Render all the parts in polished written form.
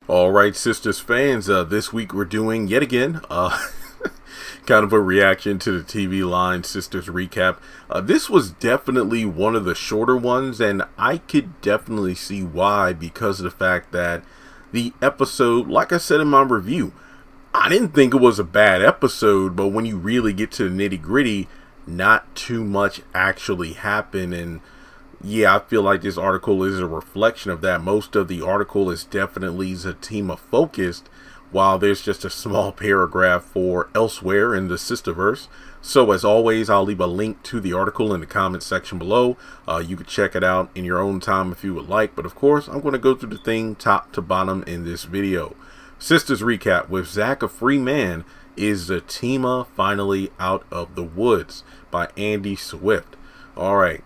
All right, Sistas fans, this week we're doing, yet again, kind of a reaction to the TVLine Sistas recap. This was definitely one of the shorter ones, and I could definitely see why, because of the fact that the episode, like I said in my review, I didn't think it was a bad episode, but when you really get to the nitty-gritty, not too much actually happened. And yeah, I feel like this article is a reflection of that. Most of the article is definitely Zatima focused, while there's just a small paragraph for elsewhere in the Sisterverse. So as always, I'll leave a link to the article in the comment section below. You can check it out in your own time if you would like, but of course I'm going to go through the thing top to bottom in this video. Sistas recap: with Zach a free man, is Zatima finally out of the woods? By Andy Swift. Alright.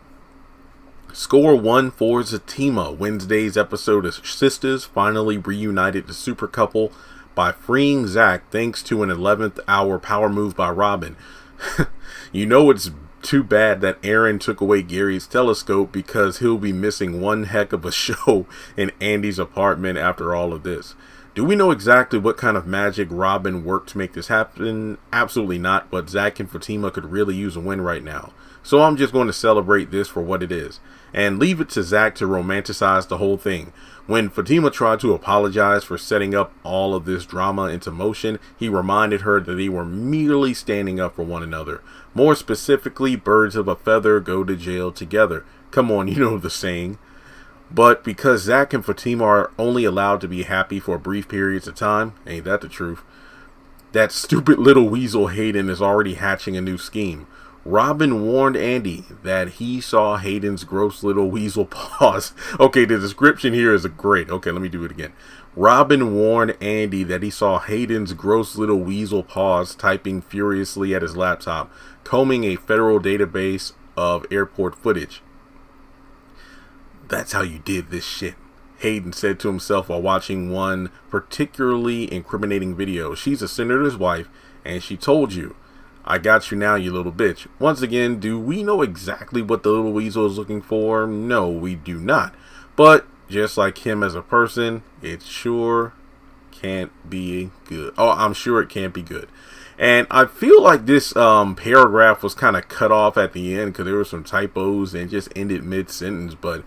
Score 1 for Zatima. Wednesday's episode of Sistas finally reunited the super couple by freeing Zach thanks to an 11th hour power move by Robin. You know, it's too bad that Aaron took away Gary's telescope, because he'll be missing one heck of a show in Andy's apartment after all of this. Do we know exactly what kind of magic Robin worked to make this happen? Absolutely not, but Zach and Fatima could really use a win right now. So I'm just going to celebrate this for what it is, and leave it to Zach to romanticize the whole thing. When Fatima tried to apologize for setting up all of this drama into motion, he reminded her that they were merely standing up for one another. More specifically, birds of a feather go to jail together. Come on, you know the saying. But because Zach and Fatima are only allowed to be happy for brief periods of time, ain't that the truth? That stupid little weasel Hayden is already hatching a new scheme. Robin warned Andy that he saw Hayden's gross little weasel paws. Okay, the description here is great. Okay, let me do it again. Robin warned Andy that he saw Hayden's gross little weasel paws typing furiously at his laptop, combing a federal database of airport footage. That's how you did this shit, Hayden said to himself while watching one particularly incriminating video. She's a senator's wife, and she told you. I got you now, you little bitch. Once again, do we know exactly what the little weasel is looking for? No, we do not. But just like him as a person, it sure can't be good. Oh, I'm sure it can't be good. And I feel like this paragraph was kind of cut off at the end because there were some typos and just ended mid-sentence. But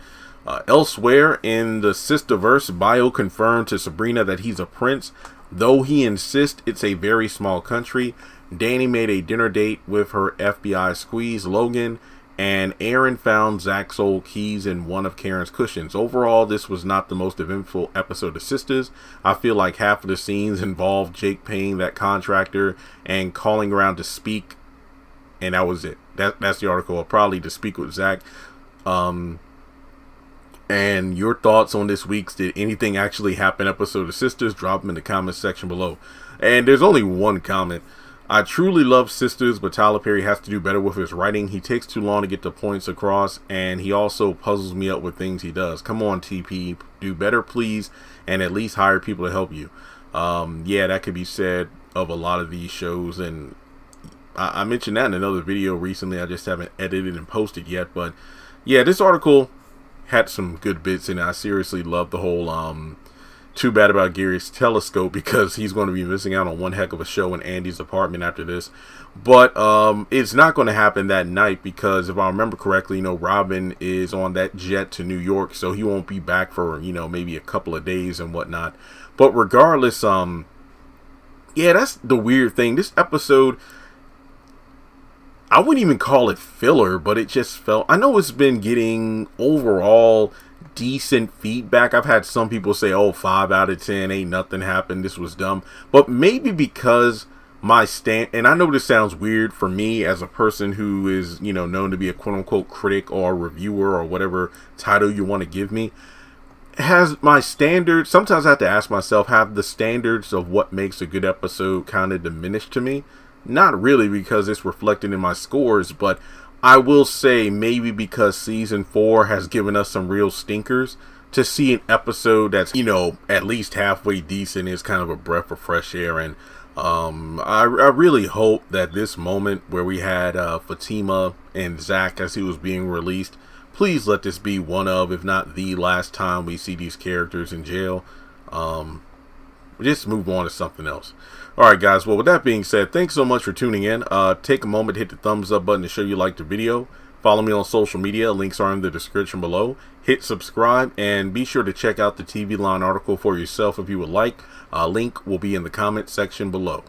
elsewhere in the Sisterverse, Bio confirmed to Sabrina that he's a prince, though he insists it's a very small country. Danny made a dinner date with her FBI squeeze, Logan, and Aaron found Zach's old keys in one of Karen's cushions. Overall, this was not the most eventful episode of Sistas. I feel like half of the scenes involved Jake paying that contractor and calling around to speak, and that was it. That's the article. Probably to speak with Zach. And your thoughts on this week's Did Anything Actually Happen episode of Sistas? Drop them in the comment section below. And there's only one comment. I truly love Sistas, but Tyler Perry has to do better with his writing. He takes too long to get the points across, and he also puzzles me up with things he does. Come on, TP, do better, please, and at least hire people to help you. Yeah, that could be said of a lot of these shows, and I mentioned that in another video recently. I just haven't edited and posted yet, but yeah, this article had some good bits in it. I seriously love the whole too bad about Gary's telescope, because he's going to be missing out on one heck of a show in Andy's apartment after this. But it's not going to happen that night, because if I remember correctly, you know, Robin is on that jet to New York, so he won't be back for, you know, maybe a couple of days and whatnot. But regardless, yeah, that's the weird thing. This episode, I wouldn't even call it filler, but it just felt, I know it's been getting overall decent feedback. I've had some people say, oh, 5 out of 10, ain't nothing happened, this was dumb. But maybe because my stand, and I know this sounds weird for me as a person who is, you know, known to be a quote-unquote critic or reviewer or whatever title you want to give me, has my standards, sometimes I have to ask myself, have the standards of what makes a good episode kind of diminished to me? Not really, because it's reflected in my scores, but I will say maybe because season 4 has given us some real stinkers, to see an episode that's, you know, at least halfway decent is kind of a breath of fresh air. And I really hope that this moment where we had Fatima and Zach as he was being released, please let this be one of, if not the last time we see these characters in jail. just move on to something else. All right, guys. Well, with that being said, thanks so much for tuning in. Take a moment, hit the thumbs up button to show you like the video. Follow me on social media. Links are in the description below. Hit subscribe and be sure to check out the TVLine article for yourself if you would like. Link will be in the comment section below.